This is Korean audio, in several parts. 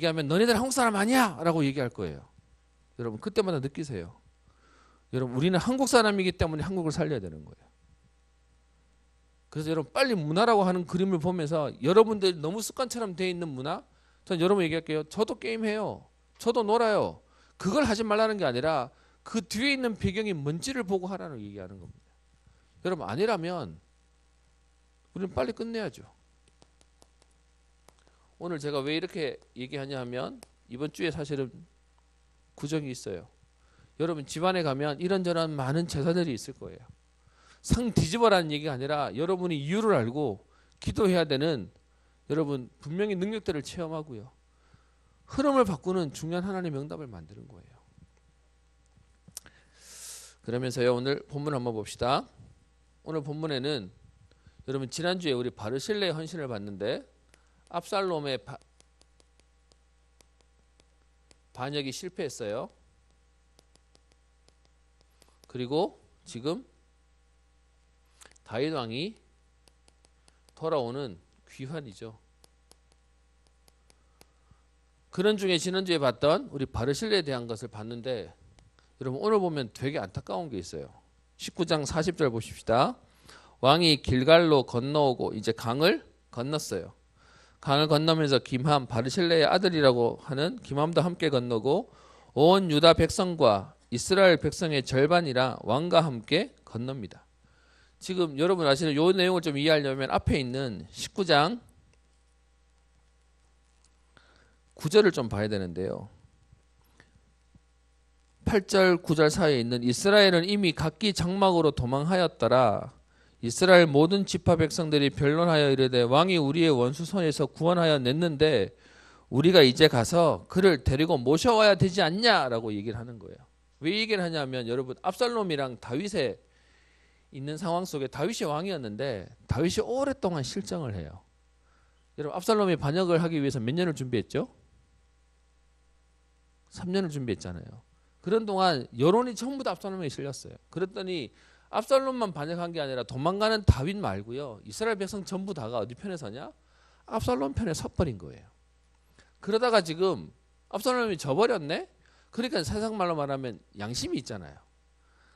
얘기하면 너네들 한국 사람 아니야 라고 얘기할 거예요. 여러분 그때마다 느끼세요. 여러분 우리는 한국 사람이기 때문에 한국을 살려야 되는 거예요. 그래서 여러분 빨리 문화라고 하는 그림을 보면서 여러분들 너무 습관처럼 돼 있는 문화, 전 여러분 얘기할게요. 저도 게임해요. 저도 놀아요. 그걸 하지 말라는 게 아니라 그 뒤에 있는 배경이 뭔지를 보고 하라는 얘기하는 겁니다. 여러분 아니라면 우리는 빨리 끝내야죠. 오늘 제가 왜 이렇게 얘기하냐 하면 이번 주에 사실은 구정이 있어요. 여러분 집안에 가면 이런저런 많은 제사들이 있을 거예요. 상 뒤집어라는 얘기가 아니라 여러분이 이유를 알고 기도해야 되는 여러분 분명히 능력들을 체험하고요. 흐름을 바꾸는 중요한 하나님의 응답을 만드는 거예요. 그러면서요 오늘 본문 한번 봅시다. 오늘 본문에는 여러분 지난주에 우리 바르실레의 헌신을 봤는데 압살롬의 반역이 실패했어요. 그리고 지금 다윗 왕이 돌아오는 귀환이죠. 그런 중에 지난주에 봤던 우리 바르실레에 대한 것을 봤는데 여러분 오늘 보면 되게 안타까운 게 있어요. 19장 40절 보십시다. 왕이 길갈로 건너오고 이제 강을 건넜어요. 강을 건너면서 김함 바르실레의 아들이라고 하는 김함도 함께 건너고 온 유다 백성과 이스라엘 백성의 절반이라 왕과 함께 건넙니다. 지금 여러분 아시는 이 내용을 좀 이해하려면 앞에 있는 19장 9절을 좀 봐야 되는데요. 8절 9절 사이에 있는 이스라엘은 이미 각기 장막으로 도망하였더라. 이스라엘 모든 지파 백성들이 변론하여 이르되 왕이 우리의 원수 손에서 구원하여 냈는데 우리가 이제 가서 그를 데리고 모셔와야 되지 않냐라고 얘기를 하는 거예요. 왜 얘기를 하냐면 여러분 압살롬이랑 다윗의 있는 상황 속에 다윗이 왕이었는데 다윗이 오랫동안 실정을 해요. 여러분 압살롬이 반역을 하기 위해서 몇 년을 준비했죠? 3년을 준비했잖아요. 그런 동안 여론이 전부 다 압살롬에게 실렸어요. 그랬더니 압살롬만 반역한 게 아니라 도망가는 다윗 말고요. 이스라엘 백성 전부 다가 어디 편에 서냐? 압살롬 편에 섰버린 거예요. 그러다가 지금 압살롬이 져버렸네? 그러니까 세상 말로 말하면 양심이 있잖아요.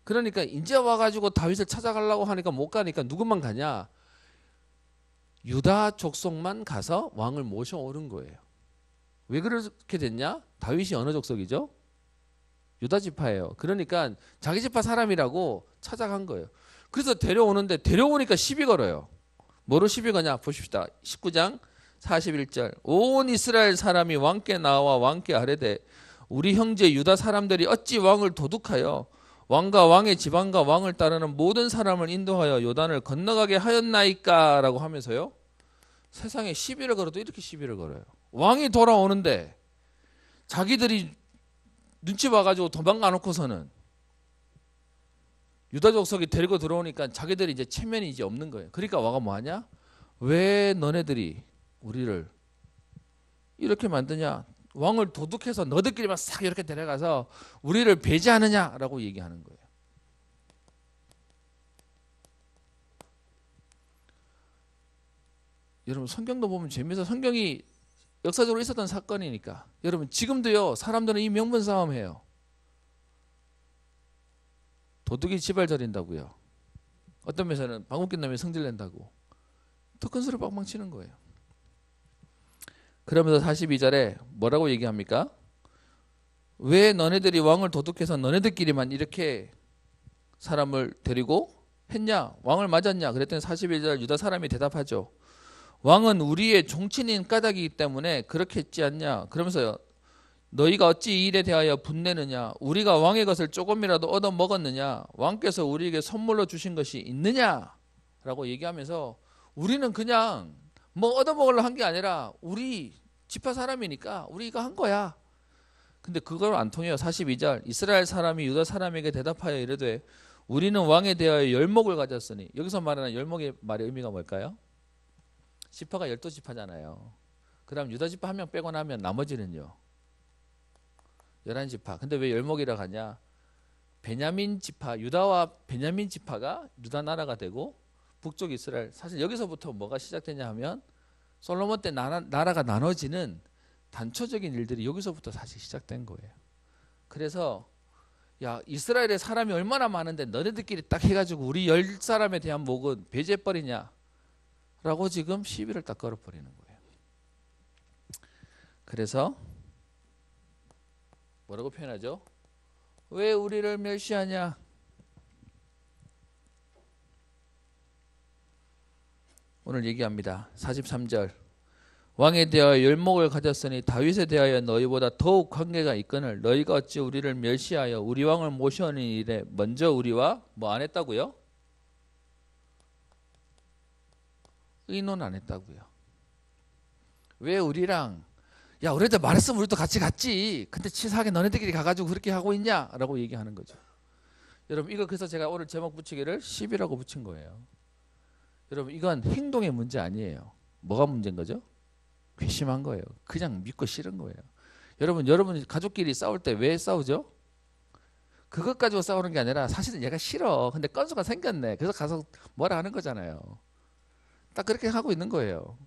그러니까 이제 와가지고 다윗을 찾아가려고 하니까 못 가니까 누구만 가냐? 유다 족속만 가서 왕을 모셔오는 거예요. 왜 그렇게 됐냐? 다윗이 어느 족속이죠? 유다 지파예요. 그러니까 자기 지파 사람이라고 찾아간 거예요. 그래서 데려오는데 데려오니까 시비 걸어요. 뭐로 시비 거냐? 보십시다. 19장 41절. 온 이스라엘 사람이 왕께 나와 왕께 아뢰되 우리 형제 유다 사람들이 어찌 왕을 도둑하여 왕과 왕의 지방과 왕을 따르는 모든 사람을 인도하여 요단을 건너가게 하였나이까? 라고 하면서요. 세상에 시비를 걸어도 이렇게 시비를 걸어요. 왕이 돌아오는데 자기들이 눈치 봐가지고 도망가 놓고서는 유다 족속이 데리고 들어오니까 자기들이 이제 체면이 이제 없는 거예요. 그러니까 와가 뭐하냐? 왜 너네들이 우리를 이렇게 만드냐? 왕을 도둑해서 너희들끼리만 싹 이렇게 데려가서 우리를 배제하느냐라고 얘기하는 거예요. 여러분 성경도 보면 재미있어. 성경이 역사적으로 있었던 사건이니까. 여러분 지금도요 사람들은 이 명분 싸움 해요. 도둑이 지발 저린다고요. 어떤 면에서는 방귀낀 놈이 성질낸다고 더 큰 소리 빵빵 치는 거예요. 그러면서 42절에 뭐라고 얘기합니까? 왜 너네들이 왕을 도둑해서 너네들끼리만 이렇게 사람을 데리고 했냐? 왕을 맞았냐? 그랬더니 41절 유다 사람이 대답하죠. 왕은 우리의 종친인 까닭이기 때문에 그렇게 했지 않냐? 그러면서 너희가 어찌 이 일에 대하여 분내느냐? 우리가 왕의 것을 조금이라도 얻어 먹었느냐? 왕께서 우리에게 선물로 주신 것이 있느냐? 라고 얘기하면서 우리는 그냥 뭐 얻어 먹으려고 한 게 아니라 우리 지파 사람이니까 우리가 한 거야. 근데 그걸 안 통해요. 42절 이스라엘 사람이 유다 사람에게 대답하여 이르되 우리는 왕에 대하여 열목을 가졌으니 여기서 말하는 열목의 말의 의미가 뭘까요? 지파가 12지파잖아요. 그 다음 유다 지파 한 명 빼고 나면 나머지는요 11지파. 근데 왜 열목이라고 하냐? 베냐민 지파, 유다와 베냐민 지파가 유다 나라가 되고 북쪽 이스라엘. 사실 여기서부터 뭐가 시작되냐 하면 솔로몬 때 나라가 나눠지는 단초적인 일들이 여기서부터 사실 시작된 거예요. 그래서 야, 이스라엘에 사람이 얼마나 많은데 너네들끼리 딱 해가지고 우리 10사람에 대한 목은 배제해버리냐 라고 지금 시비를 딱 걸어버리는 거예요. 그래서 뭐라고 표현하죠? 왜 우리를 멸시하냐? 오늘 얘기합니다. 43절. 왕에 대하여 열목을 가졌으니 다윗에 대하여 너희보다 더욱 관계가 있거늘 너희가 어찌 우리를 멸시하여 우리 왕을 모셔오는 일에 먼저 우리와 뭐 안 했다고요? 의논 안 했다고요. 왜 우리랑 야 우리한테 말했으면 우리도 같이 갔지. 근데 치사하게 너네들끼리 가가지고 그렇게 하고 있냐? 라고 얘기하는 거죠. 여러분 이거 그래서 제가 오늘 제목 붙이기를 10이라고 붙인 거예요. 여러분 이건 행동의 문제 아니에요. 뭐가 문제인 거죠? 괘씸한 거예요. 그냥 믿고 싫은 거예요. 여러분 가족끼리 싸울 때 왜 싸우죠? 그것 가지고 싸우는 게 아니라 사실은 얘가 싫어. 근데 건수가 생겼네. 그래서 가서 뭐라 하는 거잖아요. 딱 그렇게 하고 있는 거예요.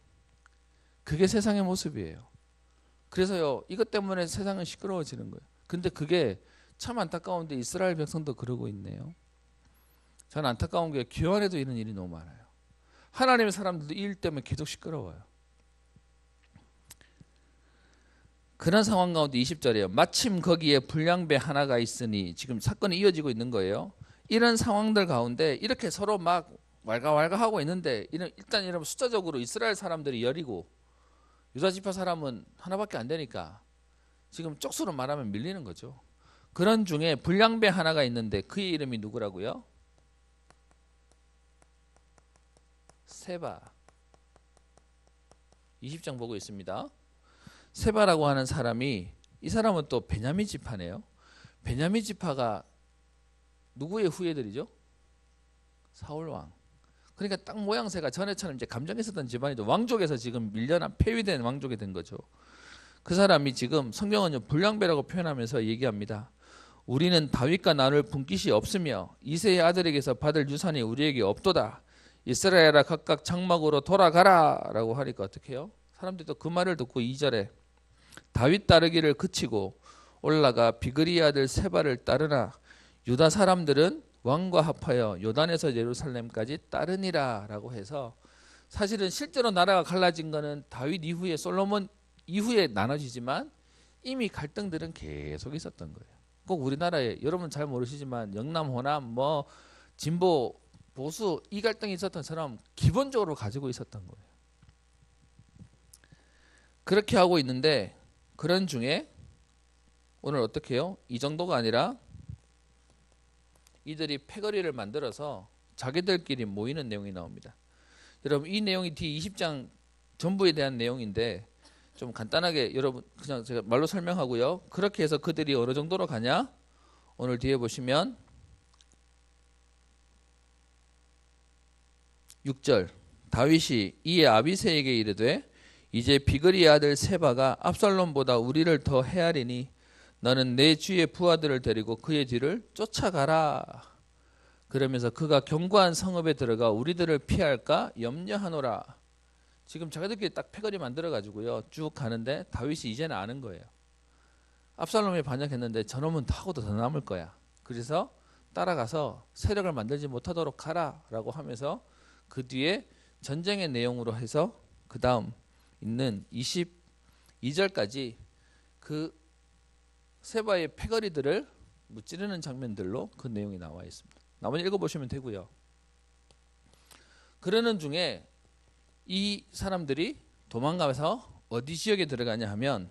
그게 세상의 모습이에요. 그래서요 이것 때문에 세상은 시끄러워지는 거예요. 근데 그게 참 안타까운데 이스라엘 백성도 그러고 있네요. 저는 안타까운 게 교환에도 이런 일이 너무 많아요. 하나님의 사람들도 이 일 때문에 계속 시끄러워요. 그런 상황 가운데 20절이에요. 마침 거기에 불량배 하나가 있으니 지금 사건이 이어지고 있는 거예요. 이런 상황들 가운데 이렇게 서로 막 왈가왈가하고 있는데 일단 이러면 숫자적으로 이스라엘 사람들이 열이고 유다 지파 사람은 하나밖에 안 되니까 지금 쪽수로 말하면 밀리는 거죠. 그런 중에 불량배 하나가 있는데 그의 이름이 누구라고요? 세바. 20장 보고 있습니다. 세바라고 하는 사람이 이 사람은 또 베냐민 지파네요. 베냐민 지파가 누구의 후예들이죠? 사울 왕. 그러니까 딱 모양새가 전에처럼 이제 감정이 있었던 집안이죠. 왕족에서 지금 밀려난 폐위된 왕족이 된 거죠. 그 사람이 지금 성경은 불량배라고 표현하면서 얘기합니다. 우리는 다윗과 나눌 분깃이 없으며 이새의 아들에게서 받을 유산이 우리에게 없도다. 이스라엘아 각각 장막으로 돌아가라 라고 하니까 어떻게 해요? 사람들이 또 그 말을 듣고 2절에 다윗 따르기를 그치고 올라가 비그리 아들 세바를 따르나 유다 사람들은 왕과 합하여 요단에서 예루살렘까지 따르니라 라고 해서 사실은 실제로 나라가 갈라진 거는 다윗 이후에 솔로몬 이후에 나눠지지만 이미 갈등들은 계속 있었던 거예요. 꼭 우리나라에 여러분 잘 모르시지만 영남 호남 뭐 진보 보수 이 갈등이 있었던 것처럼 기본적으로 가지고 있었던 거예요. 그렇게 하고 있는데 그런 중에 오늘 어떻게 해요? 이 정도가 아니라 이들이 패거리를 만들어서 자기들끼리 모이는 내용이 나옵니다. 여러분 이 내용이 뒤 20장 전부에 대한 내용인데 좀 간단하게 여러분 그냥 제가 말로 설명하고요. 그렇게 해서 그들이 어느 정도로 가냐? 오늘 뒤에 보시면 6절 다윗이 이에 아비새에게 이르되 이제 비그리 아들 세바가 압살롬보다 우리를 더 헤아리니 너는 내 주의 부하들을 데리고 그의 뒤를 쫓아가라. 그러면서 그가 견고한 성읍에 들어가 우리들을 피할까 염려하노라. 지금 자기들끼리 딱 패거리 만들어 가지고요 쭉 가는데 다윗이 이제는 아는 거예요. 압살롬이 반역했는데 저놈은 하고도 더 남을 거야. 그래서 따라가서 세력을 만들지 못하도록 하라 라고 하면서 그 뒤에 전쟁의 내용으로 해서 그 다음 있는 22절까지 그 세바의 패거리들을 무찌르는 장면들로 그 내용이 나와 있습니다. 나머지 읽어보시면 되고요. 그러는 중에 이 사람들이 도망가면서 어디 지역에 들어가냐 하면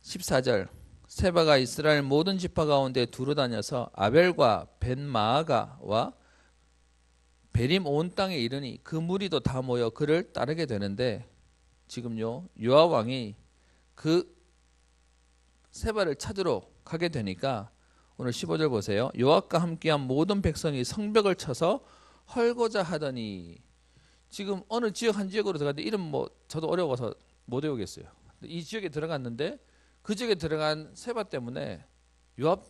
14절 세바가 이스라엘 모든 지파 가운데 두루 다녀서 아벨과 벤마아가와 베림 온 땅에 이르니 그 무리도 다 모여 그를 따르게 되는데 지금요 요압 왕이 그 세바를 찾으러 가게 되니까 오늘 15절 보세요. 요압과 함께한 모든 백성이 성벽을 쳐서 헐고자 하더니 지금 어느 지역 한 지역으로 들어갔는데 이름 뭐 저도 어려워서 못 외우겠어요. 이 지역에 들어갔는데 그 지역에 들어간 세바 때문에 요압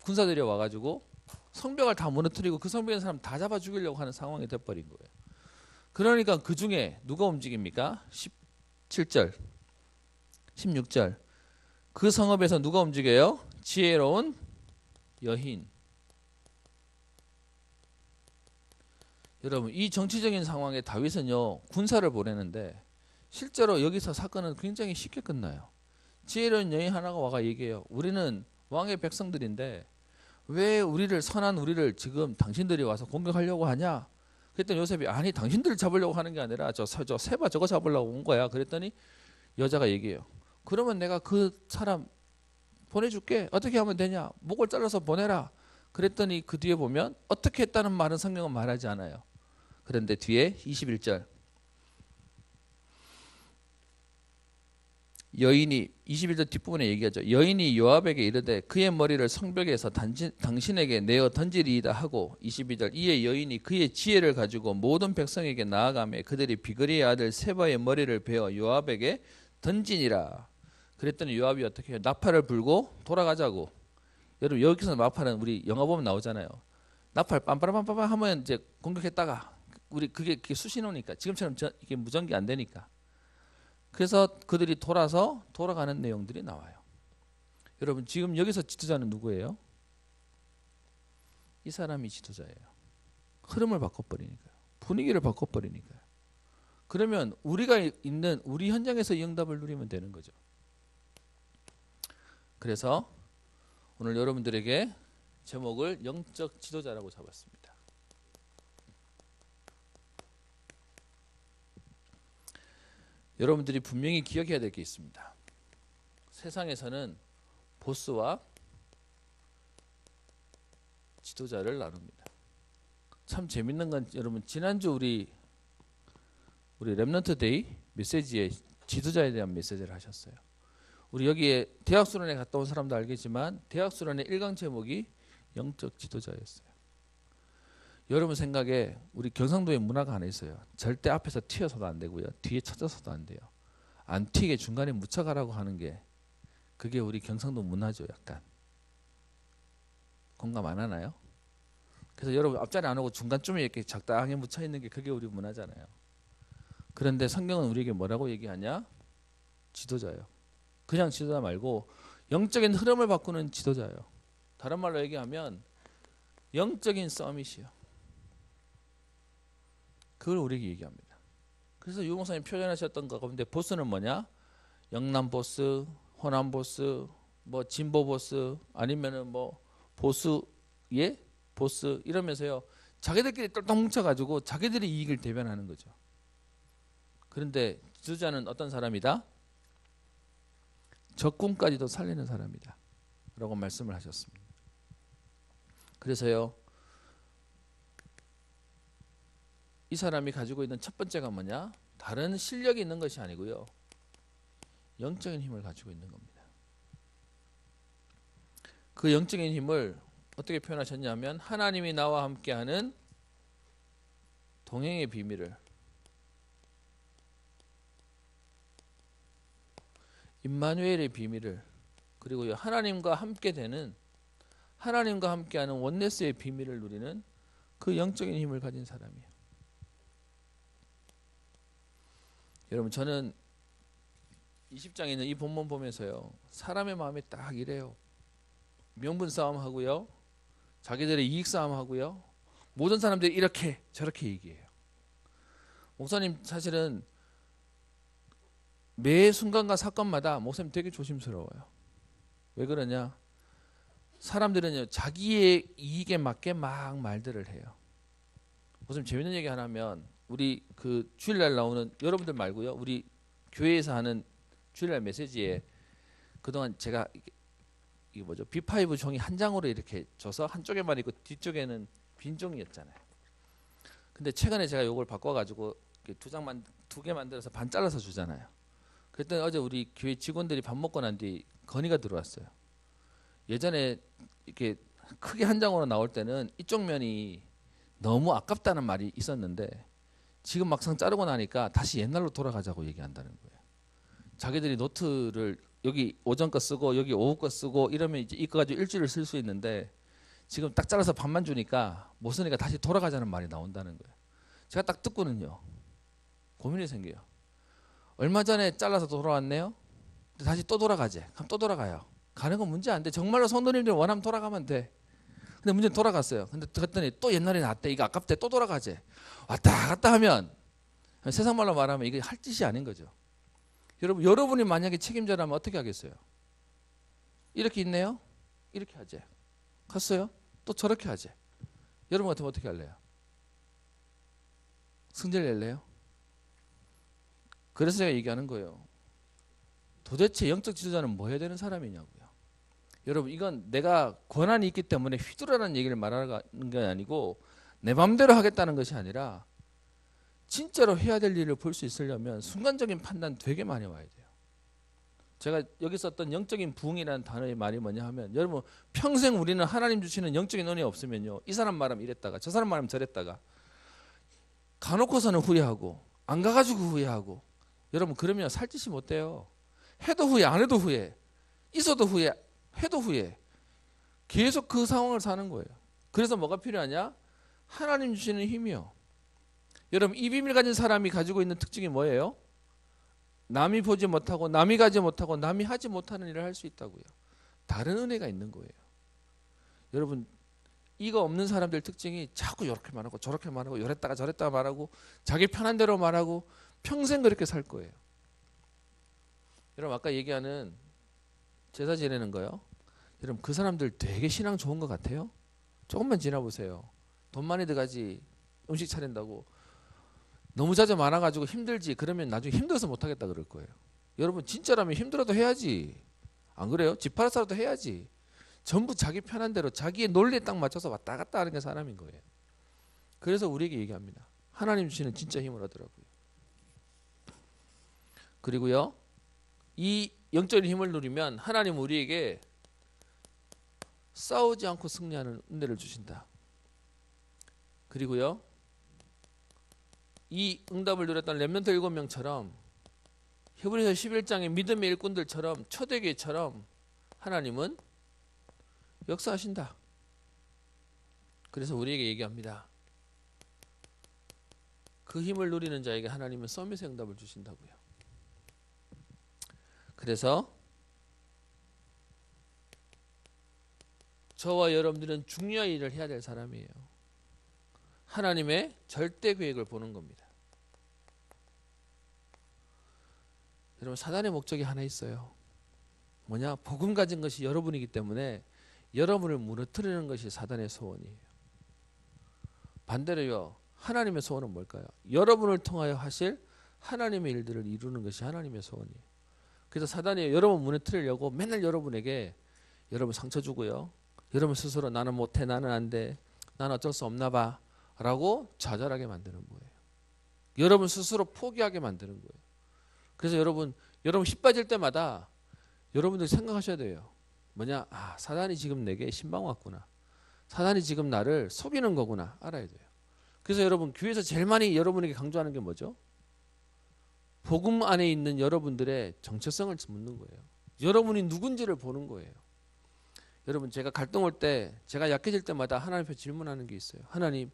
군사들이 와가지고 성벽을 다 무너뜨리고 그 성벽에 있는 사람 다 잡아 죽이려고 하는 상황이 돼버린 거예요. 그러니까 그 중에 누가 움직입니까? 17절 16절. 그 성읍에서 누가 움직여요? 지혜로운 여인. 여러분, 이 정치적인 상황에 다윗은요 군사를 보내는데 실제로 여기서 사건은 굉장히 쉽게 끝나요. 지혜로운 여인 하나가 와가 얘기해요. 우리는 왕의 백성들인데 왜 선한 우리를 지금 당신들이 와서 공격하려고 하냐? 그랬더니 요셉이 아니 당신들을 잡으려고 하는 게 아니라 저 세바 저거 잡으려고 온 거야. 그랬더니 여자가 얘기해요. 그러면 내가 그 사람 보내줄게. 어떻게 하면 되냐? 목을 잘라서 보내라. 그랬더니 그 뒤에 보면 어떻게 했다는 말은 성경은 말하지 않아요. 그런데 뒤에 21절 여인이 21절 뒷부분에 얘기하죠. 여인이 요압에게 이르되 그의 머리를 성벽에서 당신에게 내어 던지리이다 하고 22절 이에 여인이 그의 지혜를 가지고 모든 백성에게 나아가매 그들이 비그리의 아들 세바의 머리를 베어 요압에게 던지니라. 그랬더니 요압이 어떻게 해요? 나팔을 불고 돌아가자고. 여러분 여기서 나팔은 우리 영화 보면 나오잖아요. 나팔 빰빠라빰빠빰 하면 이제 공격했다가 우리 그게 수신호니까 지금처럼 이게 무전기 안 되니까. 그래서 그들이 돌아가는 내용들이 나와요. 여러분 지금 여기서 지도자는 누구예요? 이 사람이 지도자예요. 흐름을 바꿔버리니까요. 분위기를 바꿔버리니까요. 그러면 우리가 있는 우리 현장에서 이 응답을 누리면 되는 거죠. 그래서 오늘 여러분들에게 제목을 영적 지도자라고 잡았습니다. 여러분들이 분명히 기억해야 될 게 있습니다. 세상에서는 보스와 지도자를 나눕니다. 참 재밌는 건 여러분 지난주 우리 랩넌트 데이 메시지에 지도자에 대한 메시지를 하셨어요. 우리 여기에 대학 수련회 갔다 온 사람도 알겠지만 대학 수련회 1강 제목이 영적 지도자였어요. 여러분 생각에 우리 경상도에 문화가 하나 있어요. 절대 앞에서 튀어서도 안 되고요. 뒤에 쳐져서도 안 돼요. 안 튀게 중간에 묻혀가라고 하는 게 그게 우리 경상도 문화죠. 약간 공감 안 하나요? 그래서 여러분 앞자리 안 오고 중간쯤에 이렇게 적당하게 묻혀 있는 게 그게 우리 문화잖아요. 그런데 성경은 우리에게 뭐라고 얘기하냐? 지도자예요. 그냥 지도자 말고 영적인 흐름을 바꾸는 지도자예요. 다른 말로 얘기하면 영적인 서밋이요. 그걸 우리에게 얘기합니다. 그래서 유 목사님 표현하셨던 거 가운데 보스는 뭐냐? 영남 보스, 호남 보스, 뭐 진보 보스, 아니면은 뭐 보수의 보스 이러면서요. 자기들끼리 똘똘 뭉쳐가지고 자기들이 이익을 대변하는 거죠. 그런데 지도자는 어떤 사람이다? 적군까지도 살리는 사람이다. 라고 말씀을 하셨습니다. 그래서요. 이 사람이 가지고 있는 첫 번째가 뭐냐? 다른 실력이 있는 것이 아니고요. 영적인 힘을 가지고 있는 겁니다. 그 영적인 힘을 어떻게 표현하셨냐면 하나님이 나와 함께하는 동행의 비밀을 임마누엘의 비밀을 그리고 하나님과 함께 되는 하나님과 함께하는 원네스의 비밀을 누리는 그 영적인 힘을 가진 사람이에요. 여러분 저는 20장에 있는 이 본문 보면서요. 사람의 마음이 딱 이래요. 명분 싸움하고요. 자기들의 이익 싸움하고요. 모든 사람들이 이렇게 저렇게 얘기해요. 목사님 사실은 매 순간과 사건마다 목사님 되게 조심스러워요. 왜 그러냐? 사람들은요. 자기의 이익에 맞게 막 말들을 해요. 목사님 재밌는 얘기 하나 하면 우리 그 주일날 나오는 여러분들 말고요. 우리 교회에서 하는 주일날 메시지에 그동안 제가 이게 뭐죠? B5 종이 한 장으로 이렇게 줘서 한쪽에만 있고 뒤쪽에는 빈 종이었잖아요. 근데 최근에 제가 이걸 바꿔가지고 두 개 만들어서 반 잘라서 주잖아요. 그랬더니 어제 우리 교회 직원들이 밥 먹고 난 뒤 건의가 들어왔어요. 예전에 이렇게 크게 한 장으로 나올 때는 이쪽 면이 너무 아깝다는 말이 있었는데 지금 막상 자르고 나니까 다시 옛날로 돌아가자고 얘기한다는 거예요. 자기들이 노트를 여기 오전 거 쓰고 여기 오후 거 쓰고 이러면 이제 이거 가지고 일주일을 쓸 수 있는데 지금 딱 잘라서 반만 주니까 못 쓰니까 다시 돌아가자는 말이 나온다는 거예요. 제가 딱 듣고는요. 고민이 생겨요. 얼마 전에 잘라서 돌아왔네요. 다시 또 돌아가재. 그럼 또 돌아가요. 가는 건 문제 안 돼. 정말로 성도님들이 원하면 돌아가면 돼. 근데 문제는 돌아갔어요. 근데 그랬더니 또 옛날에 낫대. 이거 아깝대. 또 돌아가재. 왔다 갔다 하면 세상 말로 말하면 이게 할 짓이 아닌 거죠. 여러분이 만약에 책임자라면 어떻게 하겠어요? 이렇게 있네요. 이렇게 하재. 갔어요. 또 저렇게 하재. 여러분 같으면 어떻게 할래요? 승질 낼래요? 그래서 제가 얘기하는 거예요. 도대체 영적 지도자는 뭐 해야 되는 사람이냐고요. 여러분 이건 내가 권한이 있기 때문에 휘두르라는 얘기를 말하는 게 아니고 내 마음대로 하겠다는 것이 아니라 진짜로 해야 될 일을 볼 수 있으려면 순간적인 판단 되게 많이 와야 돼요. 제가 여기 썼던 영적인 부흥이라는 단어의 말이 뭐냐 하면 여러분 평생 우리는 하나님 주시는 영적인 은혜 없으면요. 이 사람 말하면 이랬다가 저 사람 말하면 저랬다가 가놓고서는 후회하고 안 가가지고 후회하고 여러분 그러면 살짓이 못 돼요. 해도 후회 안 해도 후회 있어도 후회 해도 후회 계속 그 상황을 사는 거예요. 그래서 뭐가 필요하냐? 하나님 주시는 힘이요. 여러분 이 비밀 가진 사람이 가지고 있는 특징이 뭐예요? 남이 보지 못하고 남이 가지 못하고 남이 하지 못하는 일을 할 수 있다고요. 다른 은혜가 있는 거예요. 여러분 이거 없는 사람들 특징이 자꾸 이렇게 말하고 저렇게 말하고 이랬다가 저랬다가 말하고 자기 편한 대로 말하고 평생 그렇게 살 거예요. 여러분 아까 얘기하는 제사 지내는 거요. 여러분 그 사람들 되게 신앙 좋은 것 같아요. 조금만 지나보세요. 돈 많이 들어가지 음식 차린다고 너무 자주 많아가지고 힘들지 그러면 나중에 힘들어서 못하겠다 그럴 거예요. 여러분 진짜라면 힘들어도 해야지. 안 그래요? 집 팔아서라도 해야지. 전부 자기 편한 대로 자기의 논리에 딱 맞춰서 왔다 갔다 하는 게 사람인 거예요. 그래서 우리에게 얘기합니다. 하나님 주시는 진짜 힘을 얻으라고요. 그리고요. 이 영적인 힘을 누리면 하나님 우리에게 싸우지 않고 승리하는 은혜를 주신다. 그리고요. 이 응답을 누렸던 렘넌트 7명처럼 히브리서 11장의 믿음의 일꾼들처럼 초대교회처럼 하나님은 역사하신다. 그래서 우리에게 얘기합니다. 그 힘을 누리는 자에게 하나님은 서밋의 응답을 주신다고요. 그래서 저와 여러분들은 중요한 일을 해야 될 사람이에요. 하나님의 절대 계획을 보는 겁니다. 여러분 사단의 목적이 하나 있어요. 뭐냐? 복음 가진 것이 여러분이기 때문에 여러분을 무너뜨리는 것이 사단의 소원이에요. 반대로요. 하나님의 소원은 뭘까요? 여러분을 통하여 하실 하나님의 일들을 이루는 것이 하나님의 소원이에요. 그래서 사단이 여러분 무너뜨리려고 맨날 여러분에게 여러분 상처 주고요. 여러분 스스로 나는 못해, 나는 안 돼, 나는 어쩔 수 없나 봐 라고 좌절하게 만드는 거예요. 여러분 스스로 포기하게 만드는 거예요. 그래서 여러분 힘 빠질 때마다 여러분들이 생각하셔야 돼요. 뭐냐? 아, 사단이 지금 내게 신방 왔구나. 사단이 지금 나를 속이는 거구나. 알아야 돼요. 그래서 여러분 교회에서 제일 많이 여러분에게 강조하는 게 뭐죠? 복음 안에 있는 여러분들의 정체성을 묻는 거예요. 여러분이 누군지를 보는 거예요. 여러분 제가 갈등 올 때 제가 약해질 때마다 하나님 앞에 질문하는 게 있어요. 하나님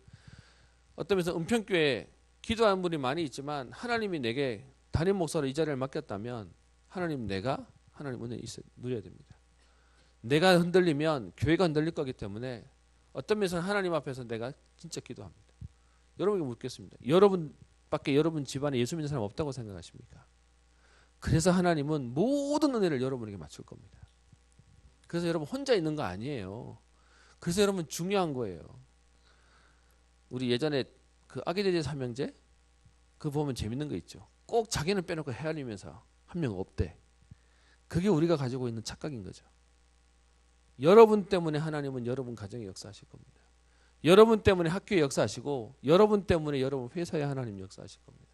어떤 면에서 은평교회 기도하는 분이 많이 있지만 하나님이 내게 담임 목사로 이 자리를 맡겼다면 하나님 내가 하나님 은혜 누려야 됩니다. 내가 흔들리면 교회가 흔들릴 거기 때문에 어떤 면에서는 하나님 앞에서 내가 진짜 기도합니다. 여러분에게 묻겠습니다. 여러분밖에 여러분 집안에 예수 믿는 사람 없다고 생각하십니까? 그래서 하나님은 모든 은혜를 여러분에게 맞출 겁니다. 그래서 여러분 혼자 있는 거 아니에요. 그래서 여러분 중요한 거예요. 우리 예전에 그 아기돼지 삼형제 그거 보면 재밌는 거 있죠. 꼭 자기는 빼놓고 헤아리면서 한 명 없대. 그게 우리가 가지고 있는 착각인 거죠. 여러분 때문에 하나님은 여러분 가정에 역사하실 겁니다. 여러분 때문에 학교에 역사하시고 여러분 때문에 여러분 회사에 하나님 역사하실 겁니다.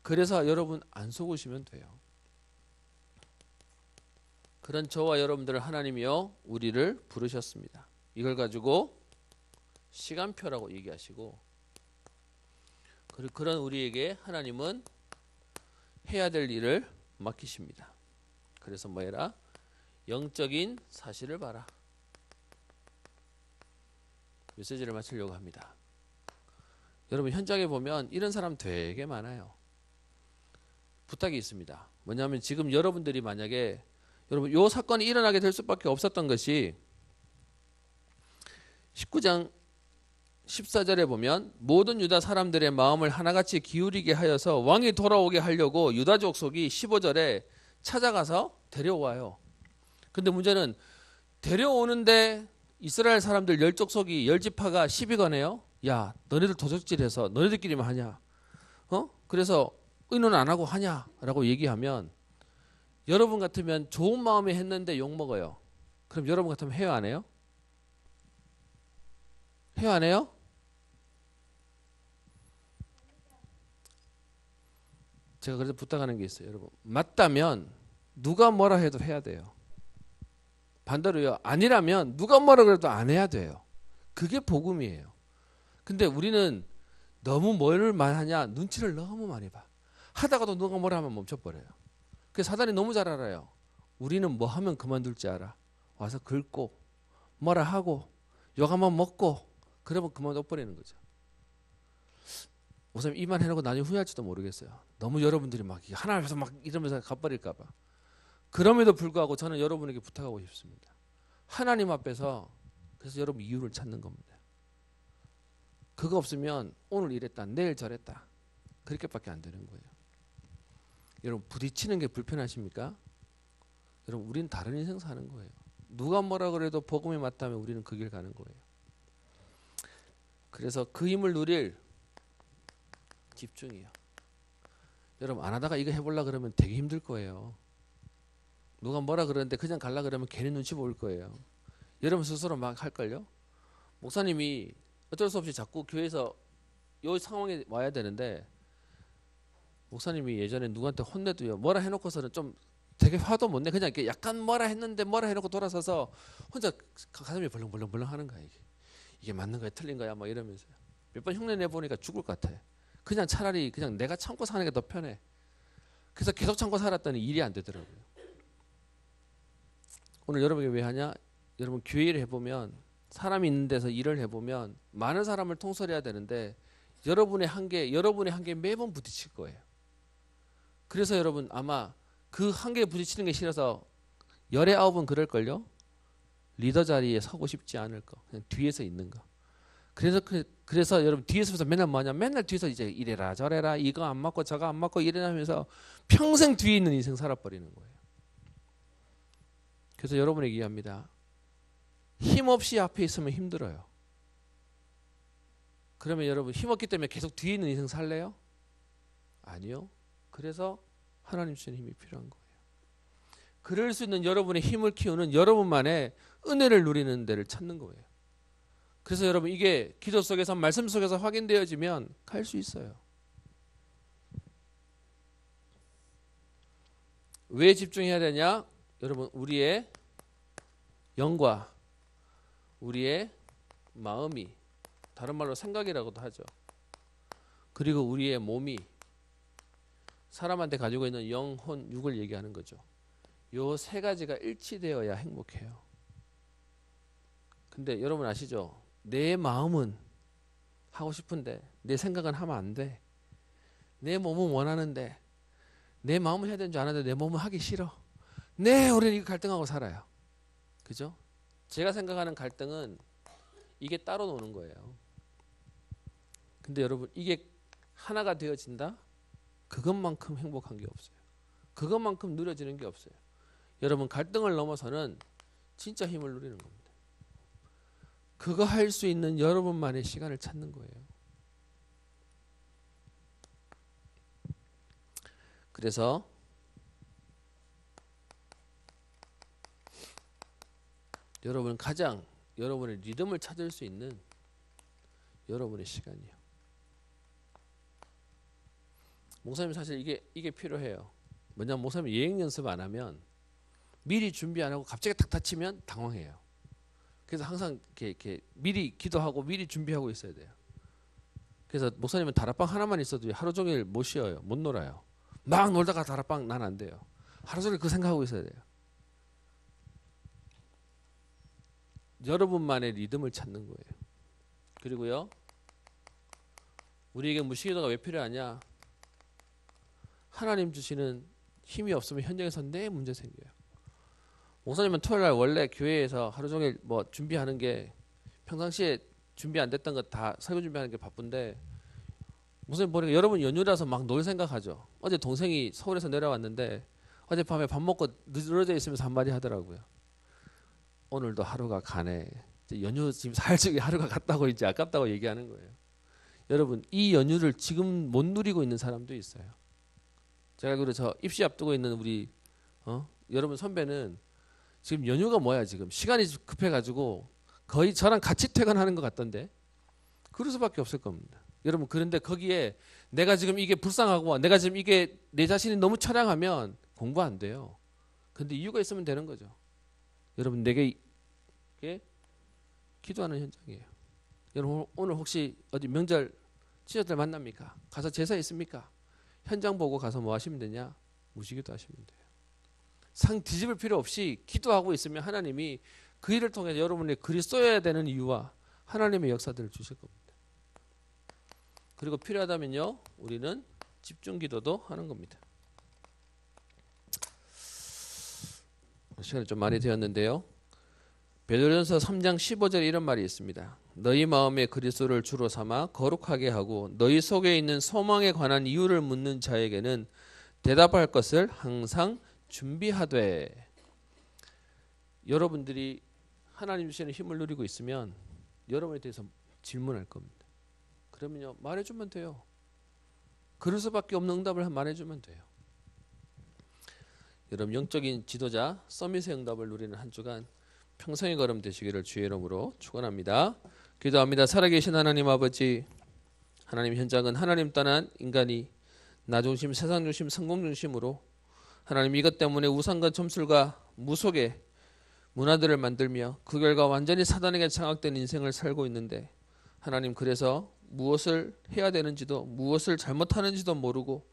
그래서 여러분 안 속으시면 돼요. 그런 저와 여러분들을 하나님이요 우리를 부르셨습니다. 이걸 가지고 시간표라고 얘기하시고 그런 우리에게 하나님은 해야 될 일을 맡기십니다. 그래서 뭐 해라? 영적인 사실을 봐라. 메시지를 마치려고 합니다. 여러분 현장에 보면 이런 사람 되게 많아요. 부탁이 있습니다. 뭐냐면 지금 여러분들이 만약에 여러분 요 사건이 일어나게 될 수밖에 없었던 것이 19장 14절에 보면 모든 유다 사람들의 마음을 하나같이 기울이게 하여서 왕이 돌아오게 하려고 유다 족속이 15절에 찾아가서 데려와요. 근데 문제는 데려오는데 이스라엘 사람들 열 족속이 열 지파가 시비 거네요. 야, 너네들 도적질해서 너네들끼리만 하냐? 그래서 의논 안 하고 하냐라고 얘기하면 여러분 같으면 좋은 마음에 했는데 욕 먹어요. 그럼 여러분 같으면 해요, 안 해요? 해요, 안 해요? 제가 그래서 부탁하는 게 있어요, 여러분. 맞다면 누가 뭐라 해도 해야 돼요. 반대로요, 아니라면 누가 뭐라 그래도 안 해야 돼요. 그게 복음이에요. 근데 우리는 너무 뭘 하냐, 눈치를 너무 많이 봐. 하다가도 누가 뭐라 하면 멈춰버려요. 그래서 사단이 너무 잘 알아요. 우리는 뭐 하면 그만둘 줄 알아. 와서 긁고 뭐라 하고 욕 한번 먹고 그러면 그만둬버리는 거죠. 우선 이만 해놓고 나중에 후회할지도 모르겠어요. 너무 여러분들이 막 하나 앞에서 막 이러면서 가버릴까 봐. 그럼에도 불구하고 저는 여러분에게 부탁하고 싶습니다. 하나님 앞에서 그래서 여러분 이유를 찾는 겁니다. 그거 없으면 오늘 이랬다 내일 저랬다 그렇게밖에 안 되는 거예요. 여러분 부딪히는 게 불편하십니까? 여러분 우리는 다른 인생 사는 거예요. 누가 뭐라 그래도 복음이 맞다면 우리는 그 길 가는 거예요. 그래서 그 힘을 누릴 집중이요. 여러분 안 하다가 이거 해보려고 그러면 되게 힘들 거예요. 누가 뭐라 그러는데 그냥 갈라 그러면 괜히 눈치 보일 거예요. 여러분 스스로 막 할걸요. 목사님이 어쩔 수 없이 자꾸 교회에서 이 상황에 와야 되는데 목사님이 예전에 누구한테 혼내도요. 뭐라 해놓고서는 좀 되게 화도 못 내. 그냥 이렇게 약간 뭐라 했는데 뭐라 해놓고 돌아서서 혼자 가슴이 벌렁벌렁 하는 거야. 이게 맞는 거야 틀린 거야 막 이러면서요. 몇 번 흉내 내보니까 죽을 것 같아. 그냥 차라리 그냥 내가 참고 사는 게 더 편해. 그래서 계속 참고 살았더니 일이 안 되더라고요. 오늘 여러분이 왜 하냐? 여러분 교회 일을 해보면 사람이 있는 데서 일을 해보면 많은 사람을 통솔해야 되는데 여러분의 한계에 매번 부딪힐 거예요. 그래서 여러분 아마 그 한계에 부딪히는 게 싫어서 열의 아홉은 그럴걸요. 리더 자리에 서고 싶지 않을 거. 그냥 뒤에서 있는 거. 그래서 여러분 뒤에서 맨날 뭐하냐? 맨날 뒤에서 이제 이래라 저래라 이거 안 맞고 저거 안 맞고 이래하면서 평생 뒤에 있는 인생 살아버리는 거예요. 그래서 여러분에게 얘기합니다. 힘없이 앞에 있으면 힘들어요. 그러면 여러분 힘없기 때문에 계속 뒤에 있는 인생 살래요? 아니요. 그래서 하나님 주시는 힘이 필요한 거예요. 그럴 수 있는 여러분의 힘을 키우는 여러분만의 은혜를 누리는 데를 찾는 거예요. 그래서 여러분 이게 기도 속에서 말씀 속에서 확인되어지면 갈 수 있어요. 왜 집중해야 되냐? 여러분 우리의 영과 우리의 마음이 다른 말로 생각이라고도 하죠. 그리고 우리의 몸이 사람한테 가지고 있는 영, 혼, 육을 얘기하는 거죠. 요 세 가지가 일치되어야 행복해요. 근데 여러분 아시죠? 내 마음은 하고 싶은데 내 생각은 하면 안 돼. 내 몸은 원하는데 내 마음은 해야 되는 줄 아는데 내 몸은 하기 싫어. 네, 우리는 이거 갈등하고 살아요. 그죠? 제가 생각하는 갈등은 이게 따로 노는 거예요. 근데 여러분 이게 하나가 되어진다? 그것만큼 행복한 게 없어요. 그것만큼 누려지는 게 없어요. 여러분 갈등을 넘어서는 진짜 힘을 누리는 겁니다. 그거 할 수 있는 여러분만의 시간을 찾는 거예요. 그래서 여러분 가장 여러분의 리듬을 찾을 수 있는 여러분의 시간이요. 목사님 사실 이게 필요해요. 뭐냐면 목사님 예행 연습 안 하면 미리 준비 안 하고 갑자기 탁 다치면 당황해요. 그래서 항상 이렇게 미리 기도하고 미리 준비하고 있어야 돼요. 그래서 목사님은 다락방 하나만 있어도 하루 종일 못 쉬어요. 못 놀아요. 막 놀다가 다락방 난 안 돼요. 하루 종일 그 생각하고 있어야 돼요. 여러분만의 리듬을 찾는 거예요. 그리고요. 우리에게 무시기도가 왜 필요하냐? 하나님 주시는 힘이 없으면 현장에서 내 문제 생겨요. 목사님은 토요일 날 원래 교회에서 하루 종일 뭐 준비하는 게 평상시에 준비 안 됐던 거 다 설교 준비하는 게 바쁜데 목사님 보니까 여러분 연휴라서 막 놀 생각하죠. 어제 동생이 서울에서 내려왔는데 어젯밤에 밥 먹고 늘어져 있으면서 한마디 하더라고요. 오늘도 하루가 가네. 이제 연휴 지금 4일 중에 하루가 갔다고 이제 아깝다고 얘기하는 거예요. 여러분 이 연휴를 지금 못 누리고 있는 사람도 있어요. 제가 알기로 저 입시 앞두고 있는 우리 여러분 선배는 지금 연휴가 뭐야 지금 시간이 급해가지고 거의 저랑 같이 퇴근하는 것 같던데 그럴 수밖에 없을 겁니다. 여러분 그런데 거기에 내가 지금 이게 불쌍하고 내가 지금 이게 내 자신이 너무 처량하면 공부 안 돼요. 근데 이유가 있으면 되는 거죠. 여러분 내게 이게 기도하는 현장이에요. 여러분 오늘 혹시 어디 명절 친척들 만납니까? 가서 제사 있습니까? 현장 보고 가서 뭐 하시면 되냐? 무시기도 하시면 돼요. 상 뒤집을 필요 없이 기도하고 있으면 하나님이 그 일을 통해서 여러분의 글이 써야 되는 이유와 하나님의 역사들을 주실 겁니다. 그리고 필요하다면요 우리는 집중 기도도 하는 겁니다. 시간이 좀 많이 되었는데요. 베드로전서 3장 15절에 이런 말이 있습니다. 너희 마음에 그리스도를 주로 삼아 거룩하게 하고 너희 속에 있는 소망에 관한 이유를 묻는 자에게는 대답할 것을 항상 준비하되. 여러분들이 하나님 주시는 힘을 누리고 있으면 여러분에 대해서 질문할 겁니다. 그러면요 말해주면 돼요. 그럴 수밖에 없는 응답을 말해주면 돼요. 여러분 영적인 지도자 서밋의 응답을 누리는 한 주간 평생의 걸음 되시기를 주의 이름으로 축원합니다. 기도합니다. 살아계신 하나님 아버지, 하나님 현장은 하나님 떠난 인간이 나 중심, 세상 중심, 성공 중심으로 하나님 이것 때문에 우상과 점술과 무속의 문화들을 만들며 그 결과 완전히 사단에게 장악된 인생을 살고 있는데 하나님 그래서 무엇을 해야 되는지도 무엇을 잘못하는지도 모르고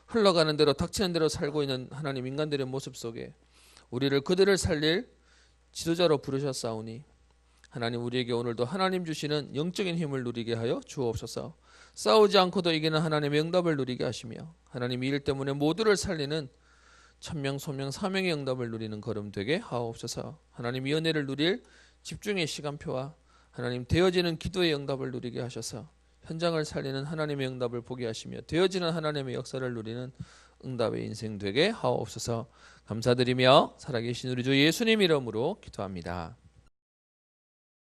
흘러가는 대로 닥치는 대로 살고 있는 하나님 인간들의 모습 속에 우리를 그들을 살릴 지도자로 부르셨사오니 하나님 우리에게 오늘도 하나님 주시는 영적인 힘을 누리게 하여 주옵소서. 싸우지 않고도 이기는 하나님의 응답을 누리게 하시며 하나님 이 일 때문에 모두를 살리는 천명 소명 사명의 응답을 누리는 걸음 되게 하옵소서. 하나님 이 은혜를 누릴 집중의 시간표와 하나님 되어지는 기도의 응답을 누리게 하셔서 현장을 살리는 하나님의 응답을 보게 하시며 되어지는 하나님의 역사를 누리는 응답의 인생 되게 하옵소서. 감사드리며 살아계신 우리 주 예수님 이름으로 기도합니다.